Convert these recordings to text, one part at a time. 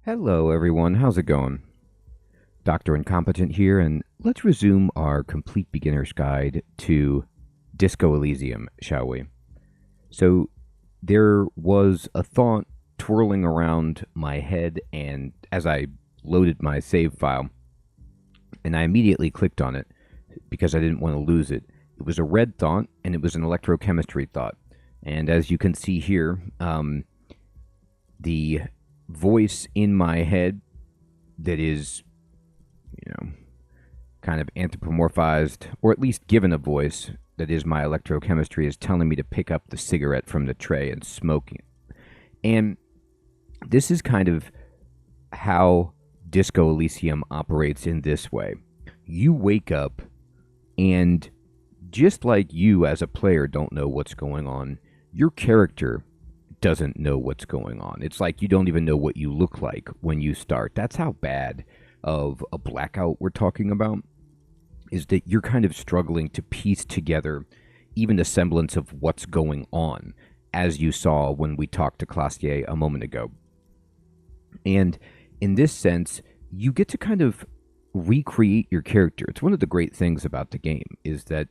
Hello, everyone. How's it going? Dr. Incompetent here, and let's resume our complete beginner's guide to Disco Elysium, shall we? So, there was a thought twirling around my head, and as I loaded my save file, and I immediately clicked on it because I didn't want to lose it. It was a red thought, and it was an electrochemistry thought. And as you can see here, the voice in my head that is, you know, kind of anthropomorphized, or at least given a voice that is my electrochemistry, is telling me to pick up the cigarette from the tray and smoke it. And this is kind of how Disco Elysium operates in this way. You wake up, and just like you as a player don't know what's going on, your character doesn't know what's going on. It's like you don't even know what you look like when you start. That's how bad of a blackout we're talking about, is that you're kind of struggling to piece together even the semblance of what's going on, as you saw when we talked to Classier a moment ago. And in this sense, you get to kind of recreate your character. It's one of the great things about the game, is that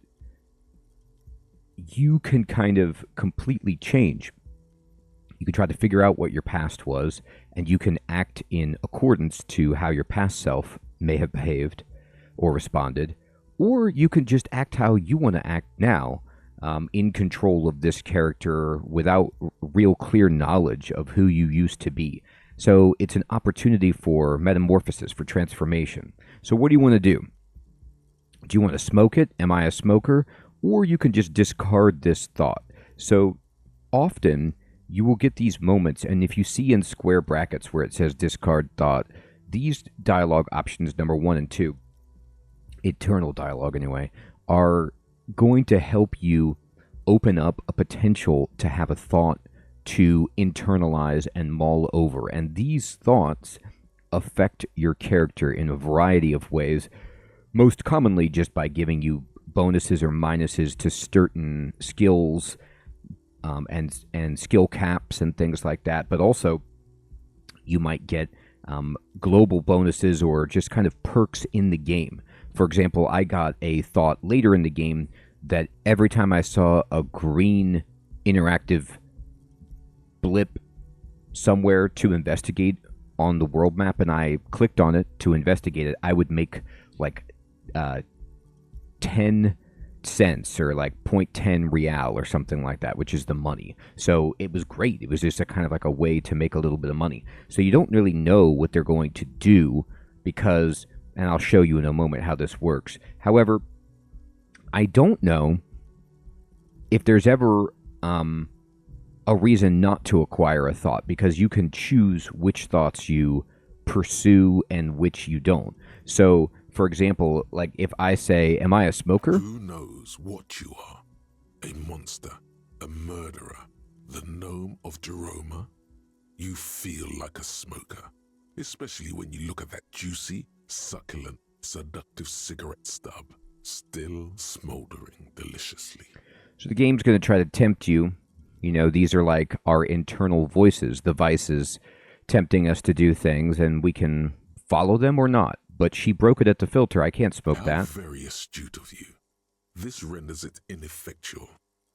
you can kind of completely change. You can try to figure out what your past was, and you can act in accordance to how your past self may have behaved or responded, or you can just act how you want to act now, in control of this character without real clear knowledge of who you used to be. So it's an opportunity for metamorphosis, for transformation. So what do you want to do? Do you want to smoke it? Am I a smoker? Or you can just discard this thought. So often you will get these moments, and if you see in square brackets where it says discard thought, these dialogue options, number 1 and 2, eternal dialogue anyway, are going to help you open up a potential to have a thought to internalize and mull over. And these thoughts affect your character in a variety of ways, most commonly just by giving you bonuses or minuses to certain skills, and skill caps and things like that. But also, you might get global bonuses or just kind of perks in the game. For example, I got a thought later in the game that every time I saw a green interactive blip somewhere to investigate on the world map, and I clicked on it to investigate it, I would make like 10 cents or like 0.10 real or something like that, which is the money. So it was great. It was just a kind of like a way to make a little bit of money. So you don't really know what they're going to do because, and I'll show you in a moment how this works. However, I don't know if there's ever a reason not to acquire a thought, because you can choose which thoughts you pursue and which you don't. So, for example, like if I say, am I a smoker? Who knows what you are? A monster, a murderer, the gnome of Jeroma? You feel like a smoker, especially when you look at that juicy, succulent, seductive cigarette stub, still smoldering deliciously. So the game's going to try to tempt you. You know, these are like our internal voices, the vices tempting us to do things, and we can follow them or not. But she broke it at the filter. I can't smoke How that. very astute of you. This renders it ineffectual.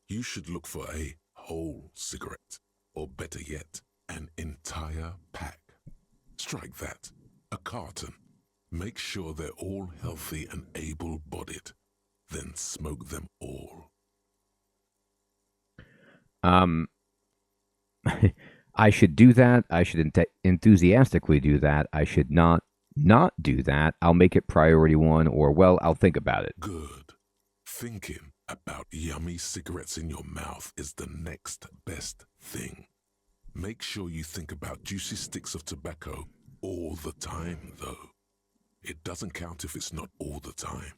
You should look for a whole cigarette, or better yet, an entire pack. Strike that, a carton. Make sure they're all healthy and able-bodied. Then smoke them all. I should do that. I should enthusiastically do that. I should not do that. I'll make it priority 1, or, well, I'll think about it. Good. Thinking about yummy cigarettes in your mouth is the next best thing. Make sure you think about juicy sticks of tobacco all the time, though. It doesn't count if it's not all the time.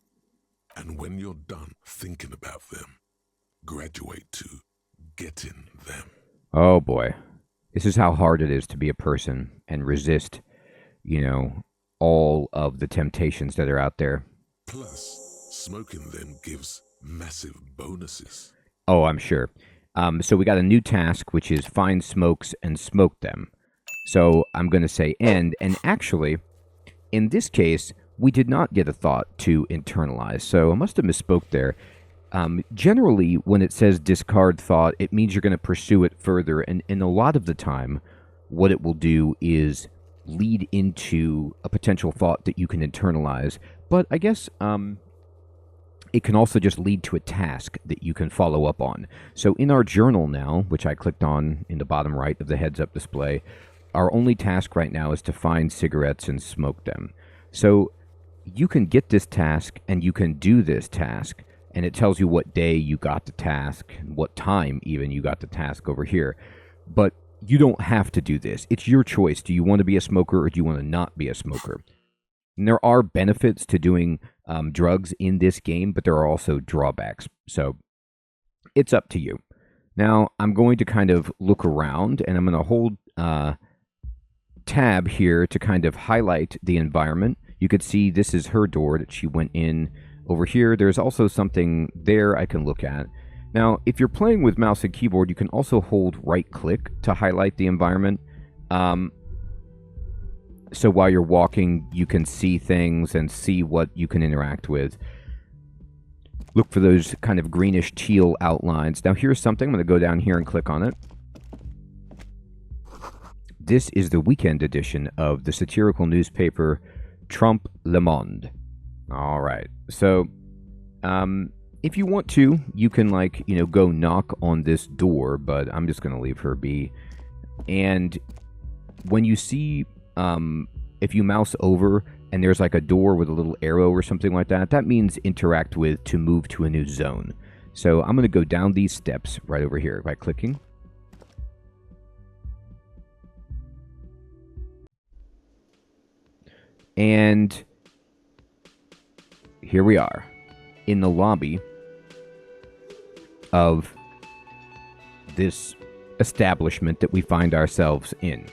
And when you're done thinking about them, graduate to getting them. Oh boy. This is how hard it is to be a person and resist, all of the temptations that are out there. Plus, smoking them gives massive bonuses. Oh, I'm sure. So we got a new task, which is find smokes and smoke them. So I'm going to say end. And actually, in this case, we did not get a thought to internalize. So I must have misspoke there. Generally, when it says discard thought, it means you're going to pursue it further. And a lot of the time, what it will do is lead into a potential thought that you can internalize. But I guess it can also just lead to a task that you can follow up on. So in our journal now, which I clicked on in the bottom right of the heads-up display, our only task right now is to find cigarettes and smoke them. So you can get this task and you can do this task, and it tells you what day you got the task, what time even you got the task over here. But you don't have to do this. It's your choice. Do you want to be a smoker or do you want to not be a smoker? And there are benefits to doing drugs in this game, but there are also drawbacks. So it's up to you. Now, I'm going to kind of look around, and I'm going to hold tab here to kind of highlight the environment. You could see this is her door that she went in. Over here, there's also something there I can look at. Now, if you're playing with mouse and keyboard, you can also hold right-click to highlight the environment. So while you're walking, you can see things and see what you can interact with. Look for those kind of greenish teal outlines. Now, here's something. I'm going to go down here and click on it. This is the weekend edition of the satirical newspaper Trompe Le Monde. All right. So, if you want to, you can, like, go knock on this door, but I'm just going to leave her be. And when you see, if you mouse over and there's like a door with a little arrow or something like that, that means interact with to move to a new zone. So I'm going to go down these steps right over here by clicking. And here we are in the lobby of this establishment that we find ourselves in.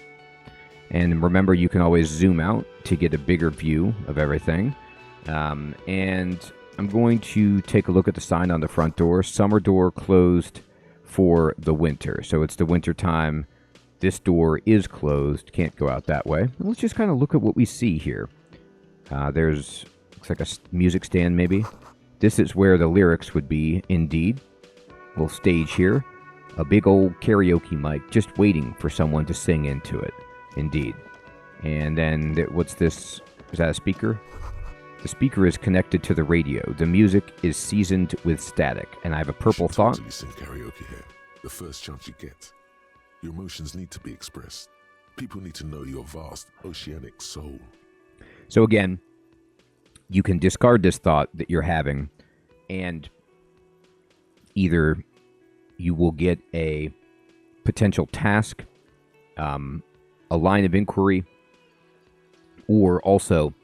And remember, you can always zoom out to get a bigger view of everything. And I'm going to take a look at the sign on the front door. Summer door closed for the winter. So it's the winter time. This door is closed. Can't go out that way. Let's just kind of look at what we see here. There's, looks like a music stand maybe. This is where the lyrics would be, indeed. Little stage here. A big old karaoke mic just waiting for someone to sing into it. Indeed. And then, what's this? Is that a speaker? The speaker is connected to the radio. The music is seasoned with static. And I have a purple thought. Totally sing karaoke here. The first chance you get. Your emotions need to be expressed. People need to know your vast oceanic soul. So again, you can discard this thought that you're having, and either you will get a potential task, a line of inquiry, or also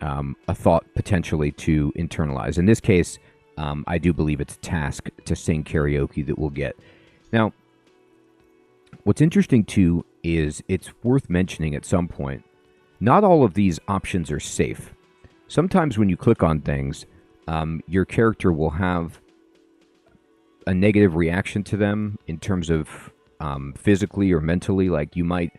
a thought potentially to internalize. In this case, I do believe it's a task to sing karaoke that we'll get. Now, what's interesting too is it's worth mentioning at some point, not all of these options are safe. Sometimes when you click on things, your character will have a negative reaction to them in terms of physically or mentally. Like, you might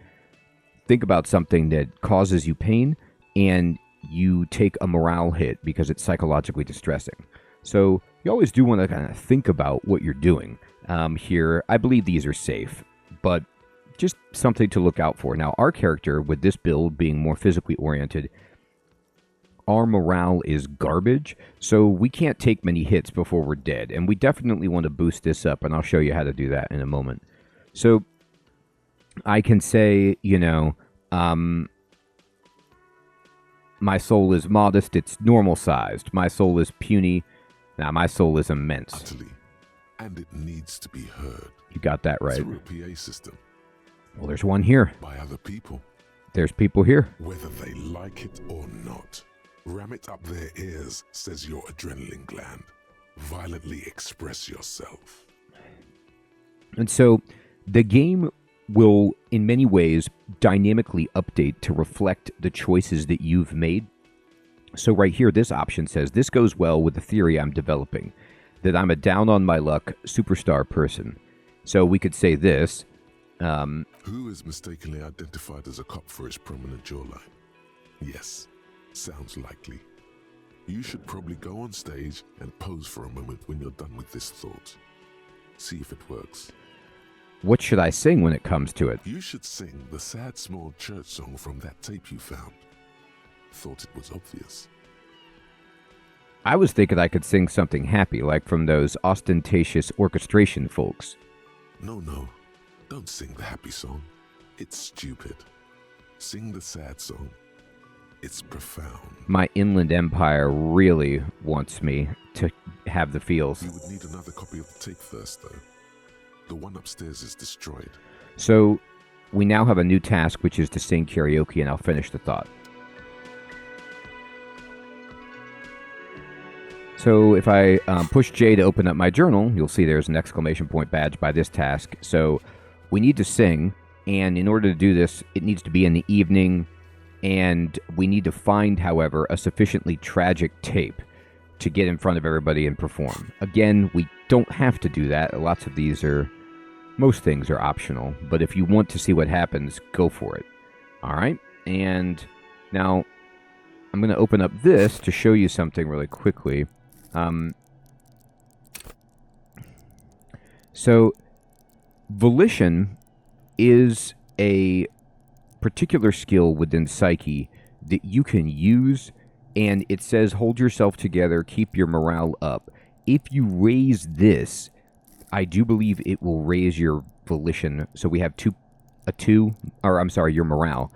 think about something that causes you pain and you take a morale hit because it's psychologically distressing. So you always do want to kind of think about what you're doing. Here, I believe these are safe, but just something to look out for. Now, our character, with this build being more physically oriented, our morale is garbage, so we can't take many hits before we're dead, and we definitely want to boost this up, and I'll show you how to do that in a moment. So I can say, my soul is modest, it's normal-sized. My soul is puny. Now, my soul is immense. Utterly. And it needs to be heard. You got that right. Through a PA system. Well, there's one here. By other people. There's people here. Whether they like it or not. Ram it up their ears, says your adrenaline gland. Violently express yourself. And so the game will, in many ways, dynamically update to reflect the choices that you've made. So right here, this option says, this goes well with the theory I'm developing, that I'm a down-on-my-luck superstar person. So we could say this, Who is mistakenly identified as a cop for his prominent jawline? Yes, sounds likely. You should probably go on stage and pose for a moment when you're done with this thought. See if it works. What should I sing when it comes to it? You should sing the sad small church song from that tape you found. Thought it was obvious. I was thinking I could sing something happy, like from those ostentatious orchestration folks. No, don't sing the happy song. It's stupid. Sing the sad song. It's profound. My Inland Empire really wants me to have the feels. You would need another copy of the tape first, though. The one upstairs is destroyed. So we now have a new task, which is to sing karaoke, and I'll finish the thought. So if I push J to open up my journal, you'll see there's an exclamation point badge by this task. So we need to sing, and in order to do this, it needs to be in the evening, and we need to find, however, a sufficiently tragic tape to get in front of everybody and perform. Again, we don't have to do that. Most things are optional, but if you want to see what happens, go for it. All right? And now I'm going to open up this to show you something really quickly. So volition is a particular skill within Psyche that you can use, and it says hold yourself together, keep your morale up. If you raise this, I do believe it will raise your volition. So we have your morale.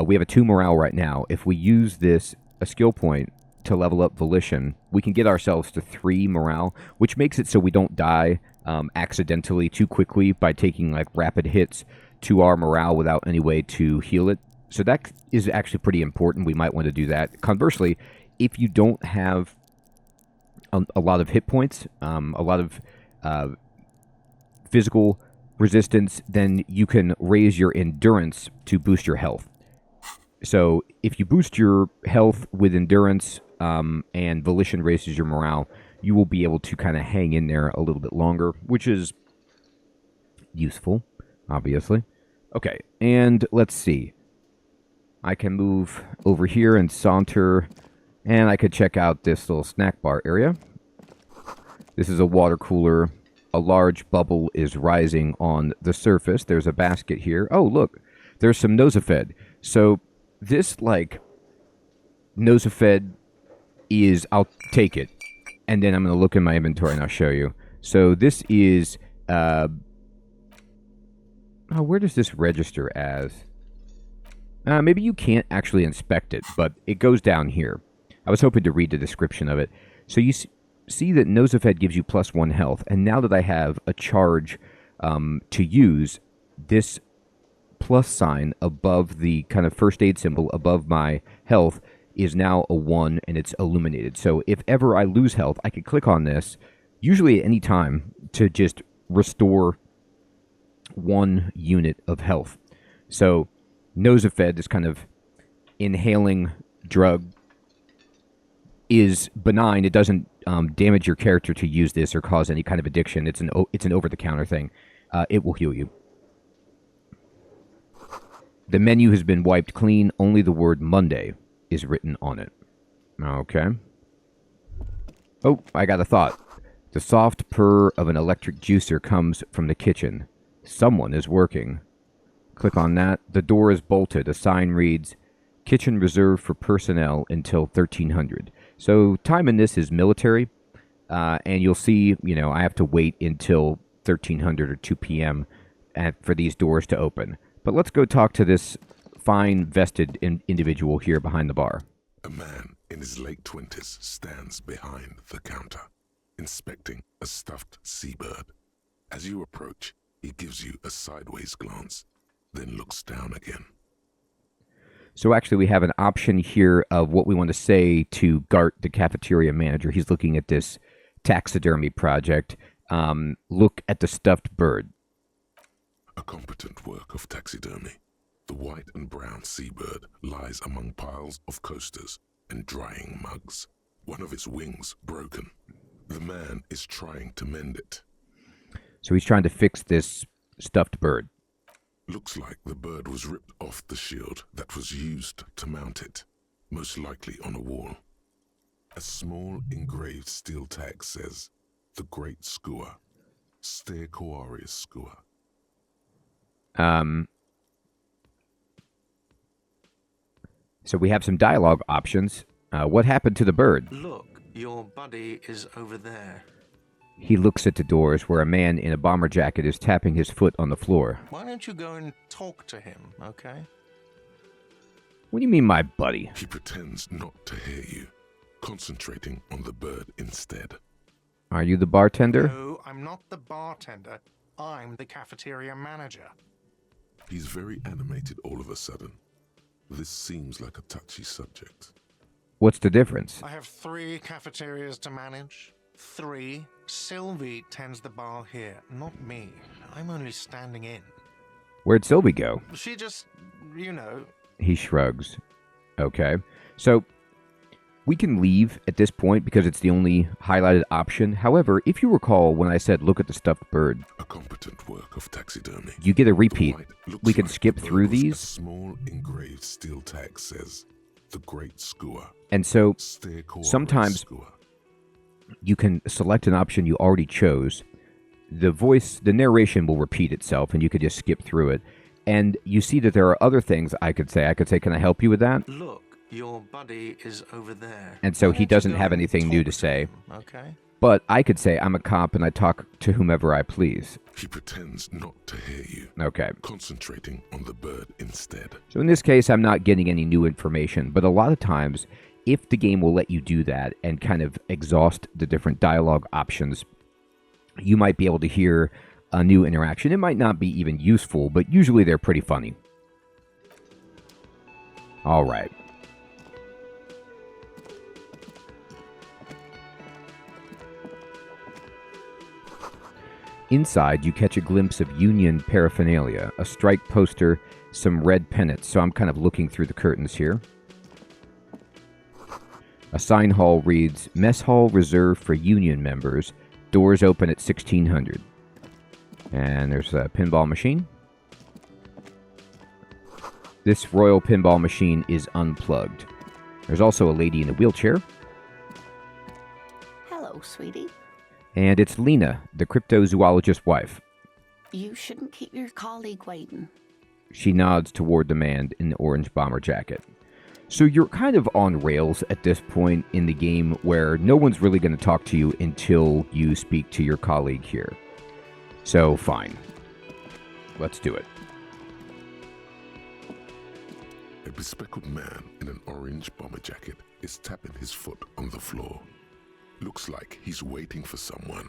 We have a 2 morale right now. If we use a skill point to level up volition, we can get ourselves to 3 morale, which makes it so we don't die accidentally too quickly by taking like rapid hits to our morale without any way to heal it. So that is actually pretty important. We might want to do that. Conversely, if you don't have a lot of hit points, a lot of physical resistance, then you can raise your endurance to boost your health. So if you boost your health with endurance and volition raises your morale, you will be able to kind of hang in there a little bit longer, which is useful, obviously. Okay, and let's see. I can move over here and saunter, and I could check out this little snack bar area. This is a water cooler. A large bubble is rising on the surface. There's a basket here. Oh, look, there's some Nosafed. So this, Nosafed is, I'll take it. And then I'm going to look in my inventory and I'll show you. So this is, where does this register as? Maybe you can't actually inspect it, but it goes down here. I was hoping to read the description of it. So you see that Nosafed gives you +1 health, and now that I have a charge to use, this plus sign above the kind of first aid symbol above my health is now a 1, and it's illuminated. So if ever I lose health, I can click on this, usually at any time, to just restore 1 unit of health. So Nosafed, this kind of inhaling drug, is benign. It doesn't damage your character to use this or cause any kind of addiction. It's an over-the-counter thing. It will heal you. The menu has been wiped clean. Only the word Monday is written on it. Okay. Oh, I got a thought. The soft purr of an electric juicer comes from the kitchen. Someone is working. Click on that. The door is bolted. A sign reads, "Kitchen reserved for personnel until 1300. So time in this is military, and you'll see, I have to wait until 1300 or 2 p.m. For these doors to open. But let's go talk to this fine vested individual here behind the bar. A man in his late 20s stands behind the counter, inspecting a stuffed seabird. As you approach, he gives you a sideways glance, then looks down again. So actually we have an option here of what we want to say to Gart, the cafeteria manager. He's looking at this taxidermy project. Look at the stuffed bird. A competent work of taxidermy. The white and brown seabird lies among piles of coasters and drying mugs. One of its wings broken. The man is trying to mend it. So he's trying to fix this stuffed bird. Looks like the bird was ripped off the shield that was used to mount it, most likely on a wall. A small engraved steel tag says, "The Great Skua, Ste Koarius Skua." So we have some dialogue options. What happened to the bird? Look, your buddy is over there. He looks at the doors where a man in a bomber jacket is tapping his foot on the floor. Why don't you go and talk to him, okay? What do you mean, my buddy? He pretends not to hear you, concentrating on the bird instead. Are you the bartender? No, I'm not the bartender. I'm the cafeteria manager. He's very animated all of a sudden. This seems like a touchy subject. What's the difference? I have 3 cafeterias to manage. 3. Sylvie tends the bar here, not me. I'm only standing in. Where'd Sylvie go? She just, you know... He shrugs. Okay. So, we can leave at this point because it's the only highlighted option. However, if you recall when I said look at the stuffed bird, a competent work of taxidermy. You get a repeat. We can like skip through these. A small engraved steel tag says, "The Great Skua." And so, Ste Koarius sometimes Skua. you can select an option you already chose. The narration will repeat itself, and you could just skip through it. And you see that there are other things I could say. I could say, can I help you with that? Look, your buddy is over there. And so Why he don't you doesn't go have and anything new talk to say. him, okay? But I could say, I'm a cop and I talk to whomever I please. He pretends not to hear you, Okay. concentrating on the bird instead. So in this case, I'm not getting any new information. But a lot of times, if the game will let you do that and kind of exhaust the different dialogue options, you might be able to hear a new interaction. It might not be even useful, but usually they're pretty funny. All right. Inside, you catch a glimpse of union paraphernalia, a strike poster, some red pennants. So I'm kind of looking through the curtains here. A sign hall reads, Mess Hall reserved for union members. Doors open at 1600. And there's a pinball machine. This royal pinball machine is unplugged. There's also a lady in a wheelchair. Hello, sweetie. And it's Lena, the cryptozoologist's wife. You shouldn't keep your colleague waiting. She nods toward the man in the orange bomber jacket. So you're kind of on rails at this point in the game where no one's really going to talk to you until you speak to your colleague here. So, fine. Let's do it. A bespectacled man in an orange bomber jacket is tapping his foot on the floor. Looks like he's waiting for someone.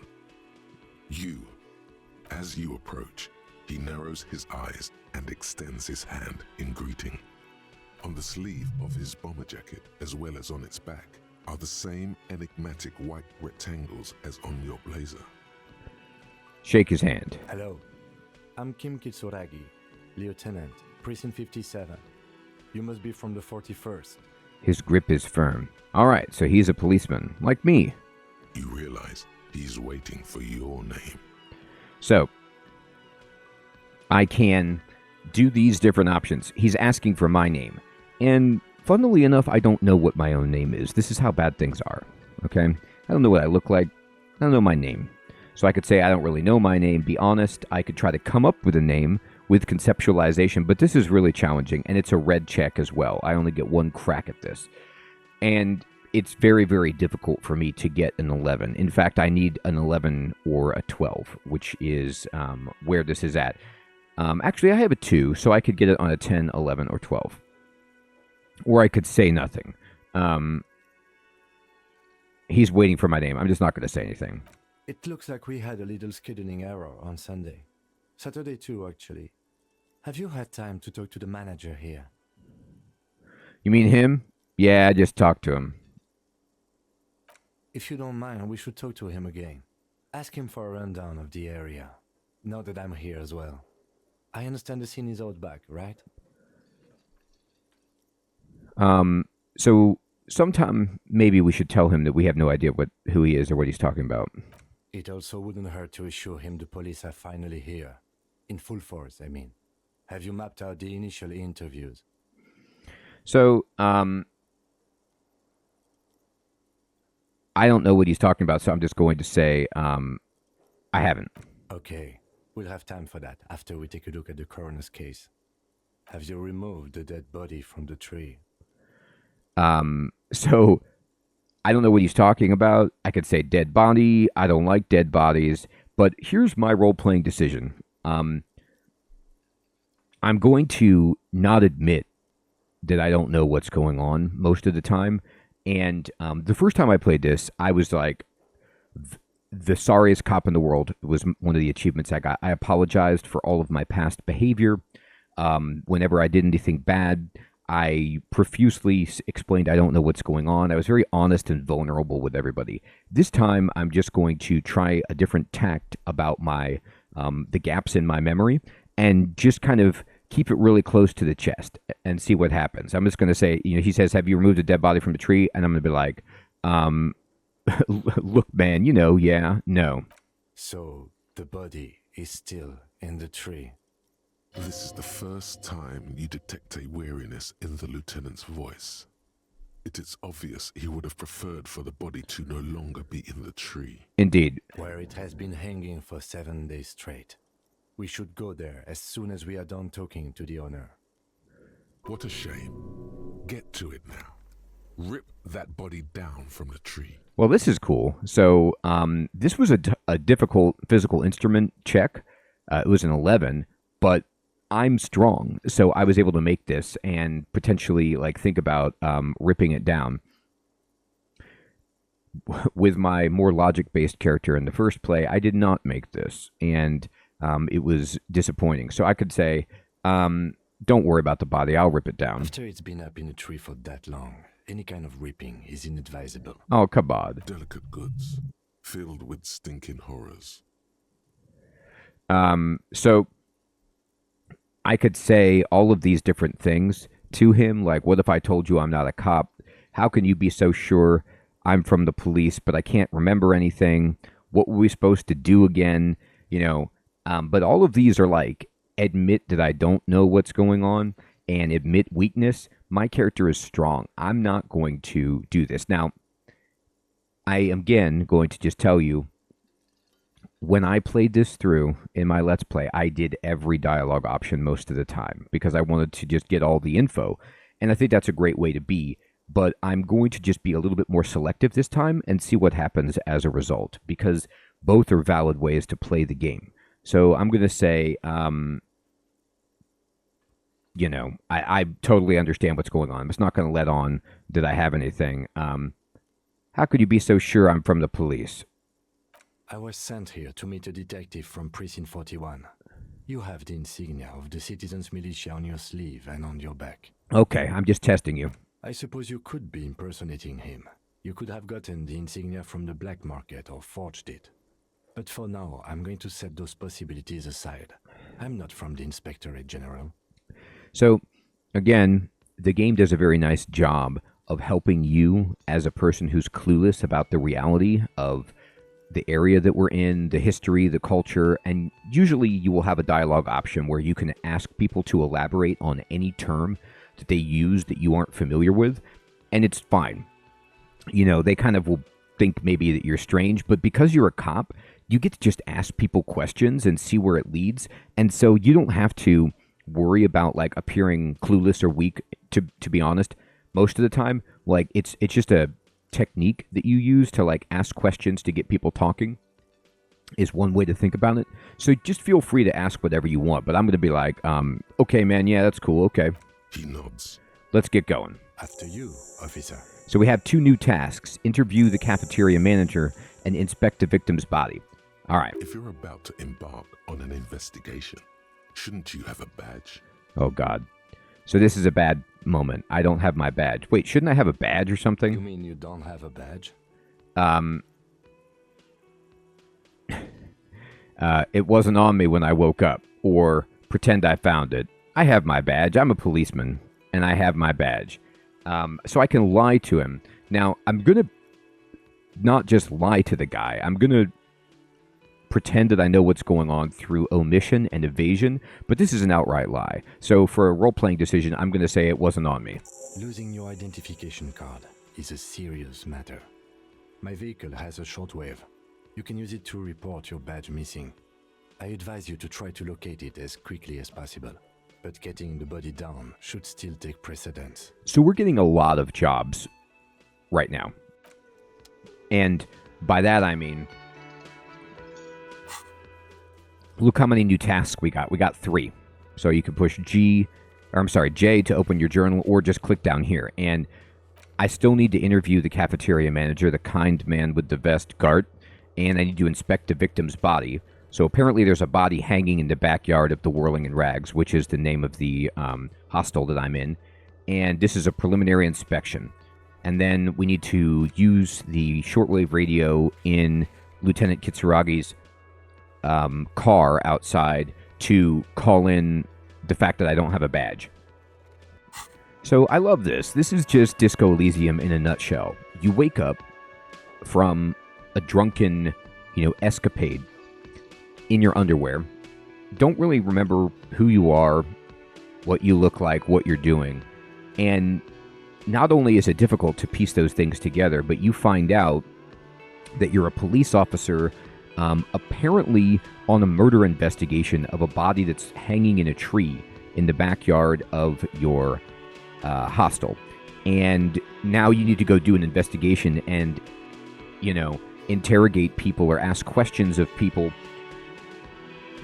As you approach, he narrows his eyes and extends his hand in greeting. On the sleeve of his bomber jacket, as well as on its back, are the same enigmatic white rectangles as on your blazer. Shake his hand. Hello, I'm Kim Kitsuragi, Lieutenant, Precinct 57. You must be from the 41st. His grip is firm. All right, so he's a policeman, like me. You realize he's waiting for your name. So, I can do these different options. He's asking for my name. And funnily enough, I don't know what my own name is. This is how bad things are, okay? I don't know what I look like. I don't know my name. So I could say I don't really know my name, be honest. I could try to come up with a name with conceptualization, but this is really challenging, and it's a red check as well. I only get one crack at this. And it's very, very difficult for me to get an 11. In fact, I need an 11 or a 12, which is where this is at. Actually, I have a 2, so I could get it on a 10, 11, or 12. Or I could say nothing. He's waiting for my name. I'm just not going to say anything. It looks like we had a little scheduling error on Sunday. Saturday too, actually. Have you had time to talk to the manager here? You mean him? Yeah, I just talked to him. If you don't mind, we should talk to him again. Ask him for a rundown of the area. Now that I'm here as well. I understand the scene is out back, right? So sometime maybe we should tell him that we have no idea who he is or what he's talking about. It also wouldn't hurt to assure him the police are finally here. In full force, I mean. Have you mapped out the initial interviews? So, I don't know what he's talking about, so I'm just going to say I haven't. Okay, we'll have time for that after we take a look at the coroner's case. Have you removed the dead body from the tree? So I don't know what he's talking about. I could say dead body. I don't like dead bodies. But here's my role-playing decision. I'm going to not admit that I don't know what's going on most of the time. And the first time I played this, I was like the sorriest cop in the world. Was one of the achievements I got. I apologized for all of my past behavior. Whenever I did anything bad, I profusely explained I don't know what's going on. I was very honest and vulnerable with everybody. This time, I'm just going to try a different tact about my the gaps in my memory and just kind of keep it really close to the chest and see what happens. I'm just going to say, he says, "Have you removed a dead body from the tree?" And I'm going to be like, "Look, man, yeah, no." So, the body is still in the tree. This is the first time you detect a weariness in the lieutenant's voice. It is obvious he would have preferred for the body to no longer be in the tree. Indeed. Where it has been hanging for 7 days straight. We should go there as soon as we are done talking to the owner. What a shame. Get to it now. Rip that body down from the tree. Well, this is cool. So this was a difficult physical instrument check. It was an 11, but I'm strong, so I was able to make this and potentially think about ripping it down. With my more logic-based character in the first play, I did not make this, and it was disappointing. So I could say, don't worry about the body, I'll rip it down. After it's been up in a tree for that long, any kind of ripping is inadvisable. Oh, kabod. Delicate goods, filled with stinking horrors. So I could say all of these different things to him, like, what if I told you I'm not a cop? How can you be so sure I'm from the police, but I can't remember anything? What were we supposed to do again? But all of these are like, admit that I don't know what's going on and admit weakness. My character is strong. I'm not going to do this. Now, I am again going to just tell you, when I played this through in my Let's Play, I did every dialogue option most of the time because I wanted to just get all the info. And I think that's a great way to be. But I'm going to just be a little bit more selective this time and see what happens as a result, because both are valid ways to play the game. So I'm going to say, I totally understand what's going on. I'm just not going to let on that I have anything. How could you be so sure I'm from the police? I was sent here to meet a detective from Precinct 41. You have the insignia of the Citizens Militia on your sleeve and on your back. Okay, I'm just testing you. I suppose you could be impersonating him. You could have gotten the insignia from the black market or forged it. But for now, I'm going to set those possibilities aside. I'm not from the Inspectorate General. So, again, the game does a very nice job of helping you as a person who's clueless about the reality of the area that we're in, the history, the culture, and usually you will have a dialogue option where you can ask people to elaborate on any term that they use that you aren't familiar with, and it's fine. They kind of will think maybe that you're strange, but because you're a cop, you get to just ask people questions and see where it leads, and so you don't have to worry about appearing clueless or weak, to be honest. Most of the time, it's just a technique that you use to ask questions to get people talking is one way to think about it. So just feel free to ask whatever you want, but I'm going to be like, okay, man, yeah, that's cool, okay. He nods. Let's get going. After you, officer. So we have 2 new tasks: interview the cafeteria manager and inspect the victim's body. All right. If you're about to embark on an investigation, shouldn't you have a badge? Oh, God. So this is a bad moment. I don't have my badge. Wait, shouldn't I have a badge or something? You mean you don't have a badge? It wasn't on me when I woke up. Or pretend I found it. I have my badge. I'm a policeman, and I have my badge. So I can lie to him. Now, I'm going to not just lie to the guy. I'm going to pretend that I know what's going on through omission and evasion, but this is an outright lie. So for a role-playing decision, I'm going to say it wasn't on me. Losing your identification card is a serious matter. My vehicle has a shortwave. You can use it to report your badge missing. I advise you to try to locate it as quickly as possible, but getting the body down should still take precedence. So we're getting a lot of jobs right now. And by that I mean, look how many new tasks we got. We got 3. So you can push J to open your journal, or just click down here. And I still need to interview the cafeteria manager, the kind man with the vest, Gart, and I need to inspect the victim's body. So apparently there's a body hanging in the backyard of the Whirling in Rags, which is the name of the hostel that I'm in. And this is a preliminary inspection. And then we need to use the shortwave radio in Lieutenant Kitsuragi's car outside to call in the fact that I don't have a badge. So I love this. This is just Disco Elysium in a nutshell. You wake up from a drunken, escapade in your underwear. Don't really remember who you are, what you look like, what you're doing. And not only is it difficult to piece those things together, but you find out that you're a police officer, apparently on a murder investigation of a body that's hanging in a tree in the backyard of your hostel. And now you need to go do an investigation and, interrogate people or ask questions of people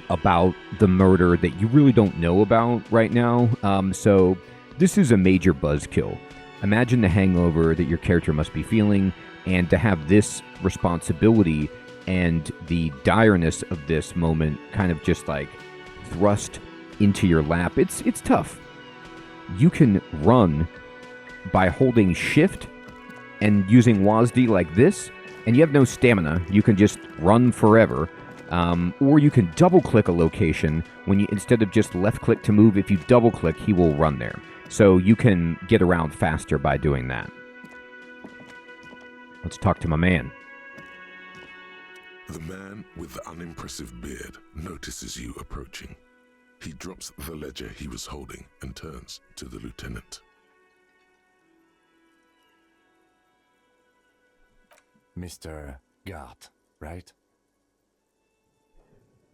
about the murder that you really don't know about right now. So this is a major buzzkill. Imagine the hangover that your character must be feeling, and to have this responsibility and the direness of this moment kind of just like thrust into your lap. It's tough. You can run by holding shift and using WASD like this, and you have no stamina. You can just run forever. Or you can double click a location when you, instead of just left click to move, if you double click, he will run there. So you can get around faster by doing that. Let's talk to my man. The man with the unimpressive beard notices you approaching. He drops the ledger he was holding and turns to the lieutenant. Mr. Gart, right?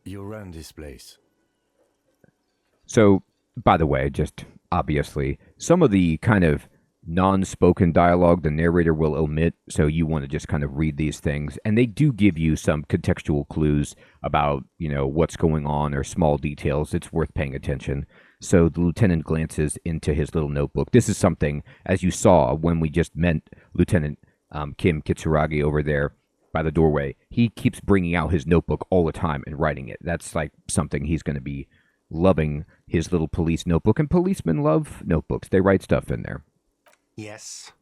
You run this place. So, by the way, just obviously, some of the kind of non-spoken dialogue the narrator will omit, so you want to just kind of read these things, and they do give you some contextual clues about, what's going on or small details. It's worth paying attention. So the lieutenant glances into his little notebook. This is something, as you saw when we just met Lieutenant Kim Kitsuragi over there by the doorway, he keeps bringing out his notebook all the time and writing it. That's like something he's going to be loving, his little police notebook. And policemen love notebooks. They write stuff in there. Yes.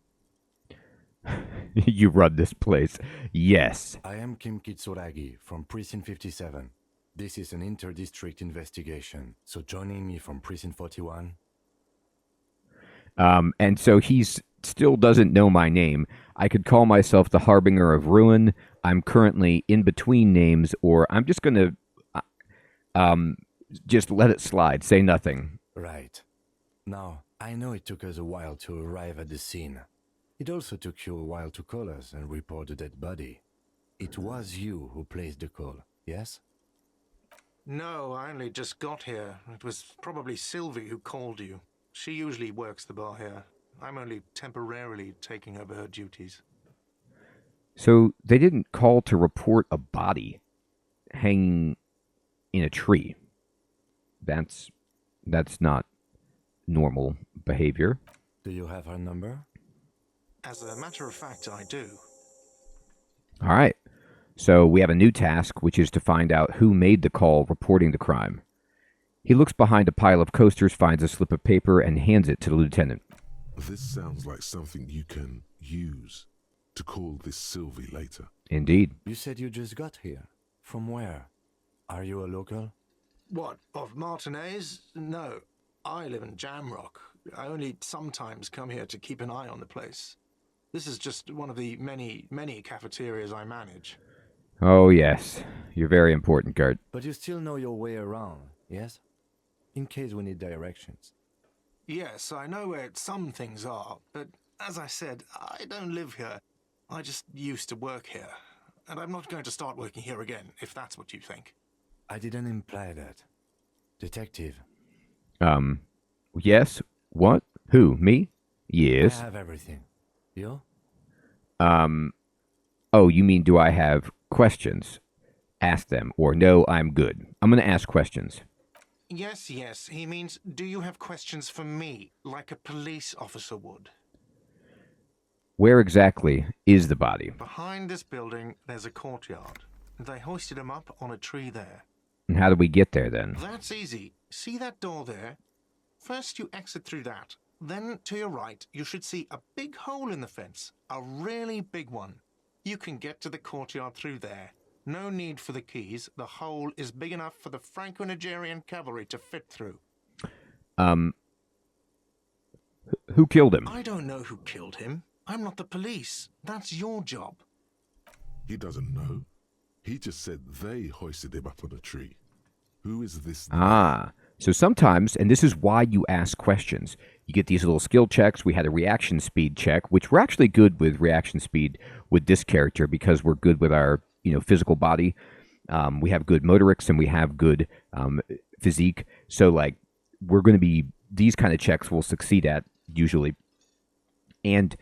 You run this place. Yes. I am Kim Kitsuragi from Precinct 57. This is an inter-district investigation, so joining me from Precinct 41. And so he's still doesn't know my name. I could call myself the Harbinger of Ruin. I'm currently in between names, or I'm just going to just let it slide, say nothing. Right. Now, I know it took us a while to arrive at the scene. It also took you a while to call us and report the dead body. It was you who placed the call, yes? No, I only just got here. It was probably Sylvie who called you. She usually works the bar here. I'm only temporarily taking over her duties. So they didn't call to report a body hanging in a tree. That's not normal behavior. Do you have her number? As a matter of fact, I do. All right. So we have a new task, which is to find out who made the call reporting the crime. He looks behind a pile of coasters, finds a slip of paper, and hands it to the lieutenant. This sounds like something you can use to call this Sylvie later. Indeed. You said you just got here. From where? Are you a local? What, of Martinez? No, I live in Jamrock. I only sometimes come here to keep an eye on the place. This is just one of the many, many cafeterias I manage. Oh, yes. You're very important, Gert. But you still know your way around, yes? In case we need directions. Yes, I know where some things are, but as I said, I don't live here. I just used to work here. And I'm not going to start working here again, if that's what you think. I didn't imply that. Detective, Yes? What? Who? Me? Yes. I have everything. You? Oh, you mean do I have questions? Ask them. Or no, I'm good. I'm going to ask questions. Yes, yes, he means, do you have questions for me, like a police officer would? Where exactly is the body? Behind this building, there's a courtyard. They hoisted him up on a tree there. And how did we get there then? That's easy. See that door there? First you exit through that. Then, to your right, you should see a big hole in the fence. A really big one. You can get to the courtyard through there. No need for the keys. The hole is big enough for the Franco-Nigerian cavalry to fit through. Who killed him? I don't know who killed him. I'm not the police. That's your job. He doesn't know. He just said they hoisted him up on a tree. Who is this? Ah, so sometimes, and this is why you ask questions, you get these little skill checks. We had a reaction speed check, which we're actually good with reaction speed with this character because we're good with our, physical body. We have good motorics and we have good physique. So, we're going to be, these kind of checks we'll succeed at usually. And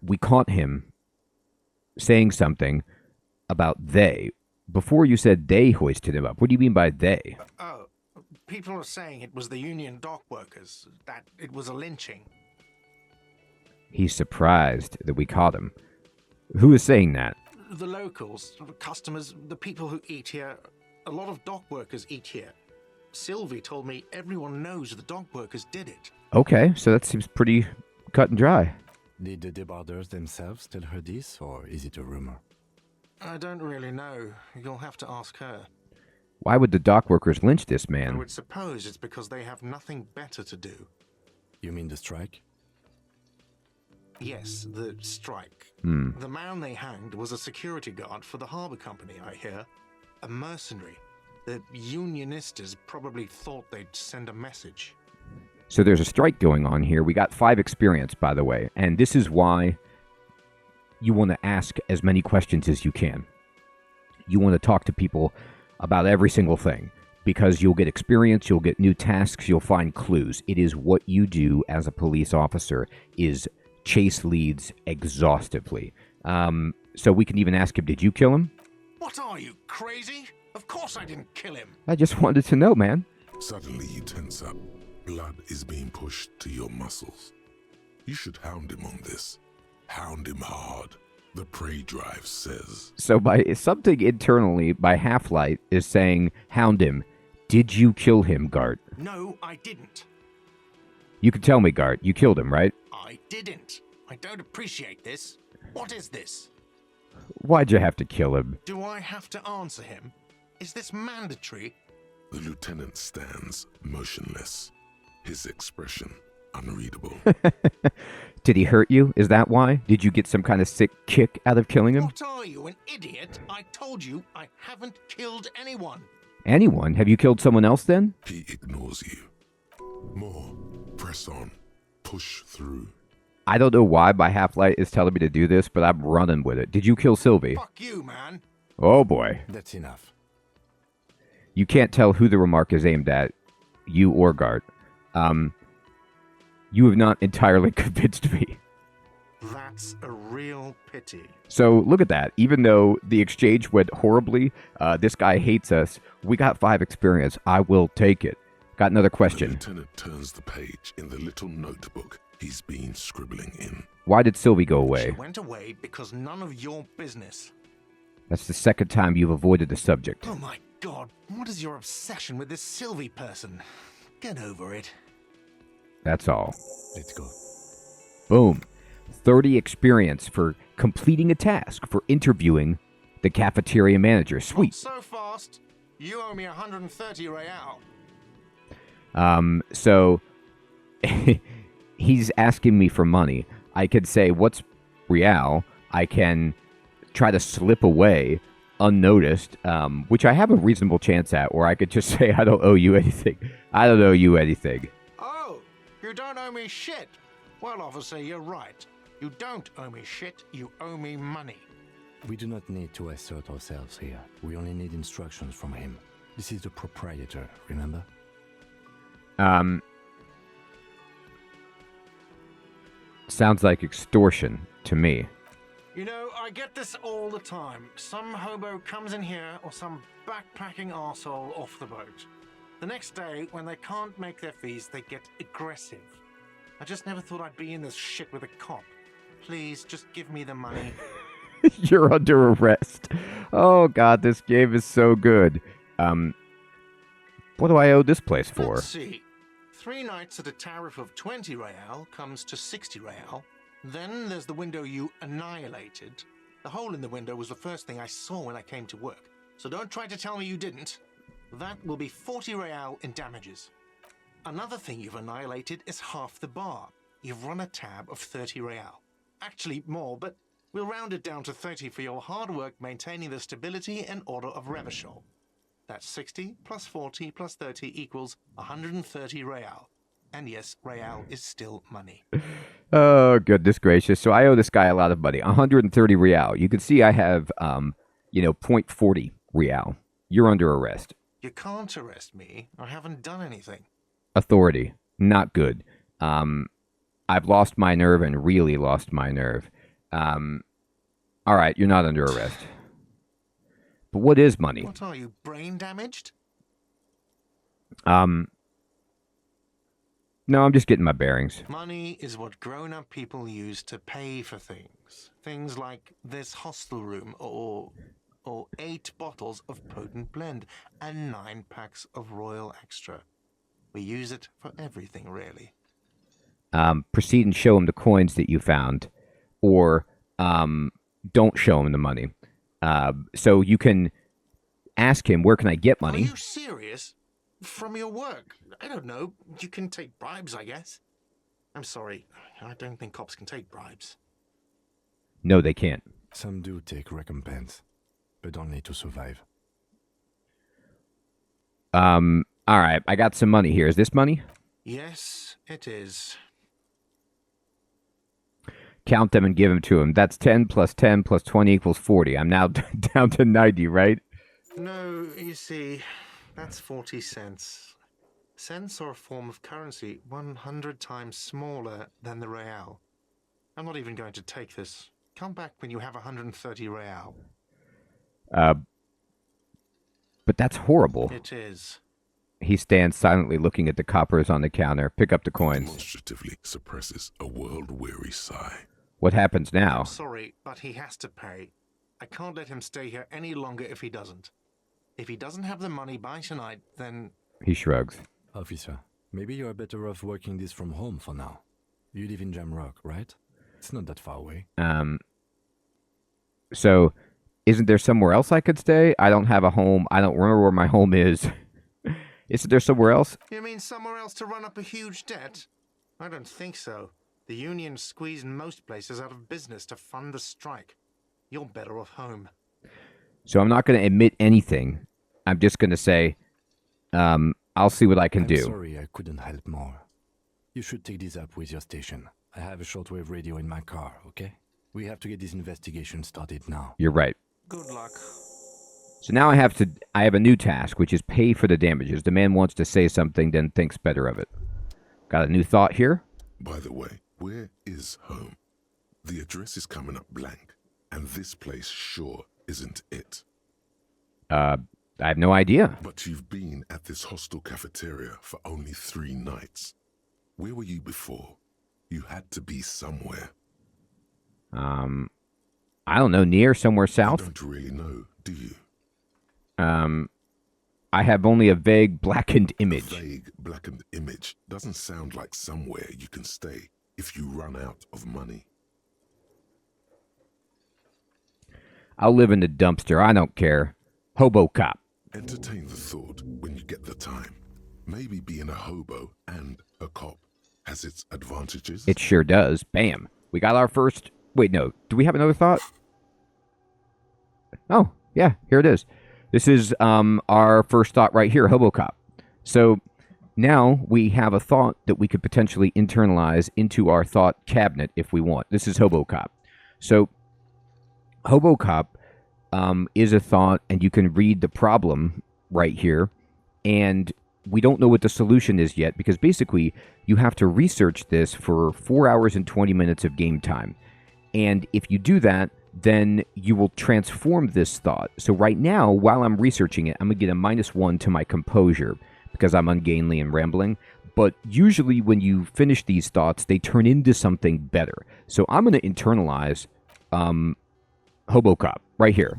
we caught him saying something about they. Before you said they hoisted him up. What do you mean by they? Oh, people are saying it was the union dock workers, that it was a lynching. He's surprised that we caught him. Who is saying that? The locals, the customers, the people who eat here, a lot of dock workers eat here. Sylvie told me everyone knows the dock workers did it. Okay, so that seems pretty cut and dry. Did the debarders themselves tell her this, or is it a rumor? I don't really know. You'll have to ask her. Why would the dock workers lynch this I man? would suppose it's because they have nothing better to do. You mean the strike? Yes, the strike. The man they hanged was a security guard for the harbour company, I hear. A mercenary. The unionistas probably thought they'd send a message. So there's a strike going on here. We got 5 experience, by the way. And this is why you want to ask as many questions as you can. You want to talk to people about every single thing. Because you'll get experience, you'll get new tasks, you'll find clues. It is what you do as a police officer is chase leads exhaustively. So we can even ask him, did you kill him? What are you, crazy? Of course I didn't kill him. I just wanted to know, man. Suddenly you tense up. Blood is being pushed to your muscles. You should hound him on this. Hound him hard. The prey drive says. So by something internally, by Half-Light is saying, hound him. Did you kill him, Gart? No, I didn't. You can tell me, Gart. You killed him, right? I didn't. I don't appreciate this. What is this? Why'd you have to kill him? Do I have to answer him? Is this mandatory? The lieutenant stands motionless. His expression unreadable. Did he hurt you? Is that why? Did you get some kind of sick kick out of killing him? What are you, an idiot? I told you I haven't killed anyone. Anyone? Have you killed someone else then? He ignores you. More. Press on. Push through. I don't know why my Half-Light is telling me to do this, but I'm running with it. Did you kill Sylvie? Fuck you, man. Oh boy. That's enough. You can't tell who the remark is aimed at, you or Gart. You have not entirely convinced me. That's a real pity. So look at that. Even though the exchange went horribly, this guy hates us. We got 5 experience. I will take it. Got another The question. lieutenant turns the page in the little notebook he's been scribbling in. Why did Sylvie go She away? went away because none of your business. That's the second time you've avoided the subject. Oh my god, what is your obsession with this Sylvie person? Get over it. That's all. Let's go. Boom. 30 experience for completing a task for interviewing the cafeteria manager. Sweet. Not so fast. You owe me 130 real. So he's asking me for money. I could say, what's real? I can try to slip away unnoticed, which I have a reasonable chance at, or I could just say I don't owe you anything. I don't owe you anything. Oh, you don't owe me shit. Well, officer, you're right. You don't owe me shit, you owe me money. We do not need to assert ourselves here. We only need instructions from him. This is the proprietor, remember? Sounds like extortion to me. You know, I get this all the time. Some hobo comes in here or some backpacking arsehole off the boat. The next day, when they can't make their fees, they get aggressive. I just never thought I'd be in this shit with a cop. Please, just give me the money. You're under arrest. Oh god, this game is so good. What do I owe this place for? Let's see. 3 nights at a tariff of 20 real comes to 60 real. Then there's the window you annihilated. The hole in the window was the first thing I saw when I came to work. So don't try to tell me you didn't. That will be 40 real in damages. Another thing you've annihilated is half the bar. You've run a tab of 30 real. Actually more, but we'll round it down to 30 for your hard work maintaining the stability and order of Revachol. That's 60 plus 40 plus 30 equals 130 real. And yes, real is still money. Oh, goodness gracious. So I owe this guy a lot of money. 130 real. You can see I have, 0.40 real. You're under arrest. You can't arrest me. I haven't done anything. Authority. Not good. I've lost my nerve and really lost my nerve. All right, you're not under arrest. But what is money? What are you, brain damaged? No, I'm just getting my bearings. Money is what grown-up people use to pay for things. Things like this hostel room or 8 bottles of potent blend and 9 packs of Royal Extra. We use it for everything, really. Proceed and show him the coins that you found, or don't show him the money. So you can ask him, where can I get money? Are you serious? From your work? I don't know. You can take bribes, I guess. I'm sorry. I don't think cops can take bribes. No, they can't. Some do take recompense, but only to survive. All right, I got some money here. Is this money? Yes, it is. Count them and give them to him. That's 10 plus 10 plus 20 equals 40. I'm now down to 90, right? No, you see, that's 40 cents. Cents are a form of currency 100 times smaller than the real. I'm not even going to take this. Come back when you have 130 real. But that's horrible. It is. He stands silently looking at the coppers on the counter. Pick up the coins. Demonstratively suppresses a world-weary sigh. What happens now? I'm sorry, but he has to pay. I can't let him stay here any longer if he doesn't. If he doesn't have the money by tonight, then... He shrugs. Officer, maybe you are better off working this from home for now. You live in Jamrock, right? It's not that far away. So, isn't there somewhere else I could stay? I don't have a home. I don't remember where my home is. Isn't there somewhere else? You mean somewhere else to run up a huge debt? I don't think so. The union squeezed most places out of business to fund the strike. You're better off home. So I'm not going to admit anything. I'm just going to say, I'll see what I can do. Sorry, I couldn't help more. You should take this up with your station. I have a shortwave radio in my car, okay? We have to get this investigation started now. You're right. Good luck. So now I have a new task, which is pay for the damages. The man wants to say something, then thinks better of it. Got a new thought here? By the way, where is home? The address is coming up blank, and this place sure isn't it. I have no idea. But you've been at this hostel cafeteria for only 3 nights. Where were you before? You had to be somewhere. I don't know, near somewhere south? You don't really know, do you? I have only a vague blackened image. A vague blackened image doesn't sound like somewhere you can stay if you run out of money. I'll live in the dumpster. I don't care. Hobo cop. Entertain the thought when you get the time. Maybe being a hobo and a cop has its advantages. It sure does. Bam. We got our first... Wait, no. Do we have another thought? Oh, Yeah, here it is. This is our first thought right here, Hobocop. So now we have a thought that we could potentially internalize into our thought cabinet if we want. This is Hobocop. So Hobocop is a thought, and you can read the problem right here. And we don't know what the solution is yet, because basically you have to research this for 4 hours and 20 minutes of game time. And if you do that, then you will transform this thought. So right now, while I'm researching it, I'm going to get a -1 to my composure because I'm ungainly and rambling. But usually when you finish these thoughts, they turn into something better. So I'm going to internalize Hobocop right here.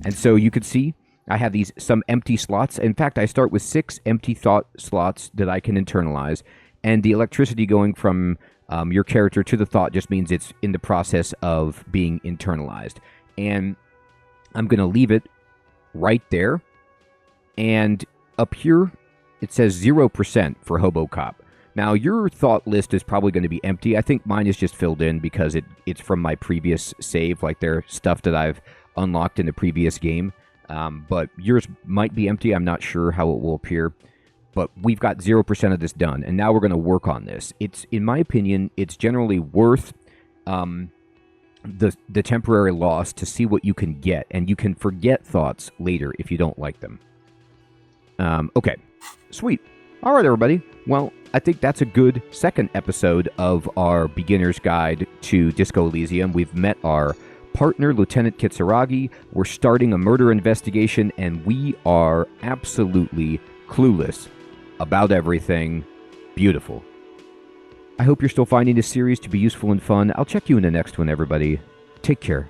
And so you can see I have some empty slots. In fact, I start with 6 empty thought slots that I can internalize. And the electricity going from your character to the thought just means it's in the process of being internalized. And I'm going to leave it right there. And up here, it says 0% for Hobocop. Now, your thought list is probably going to be empty. I think mine is just filled in because it's from my previous save, like they're stuff that I've unlocked in the previous game. But yours might be empty. I'm not sure how it will appear. But we've got 0% of this done, and now we're going to work on this. It's, in my opinion, it's generally worth the temporary loss to see what you can get, and you can forget thoughts later if you don't like them. Okay, sweet. All right, everybody. Well, I think that's a good second episode of our beginner's guide to Disco Elysium. We've met our partner, Lieutenant Kitsuragi. We're starting a murder investigation, and we are absolutely clueless about everything. Beautiful. I hope you're still finding this series to be useful and fun. I'll check you in the next one, everybody. Take care.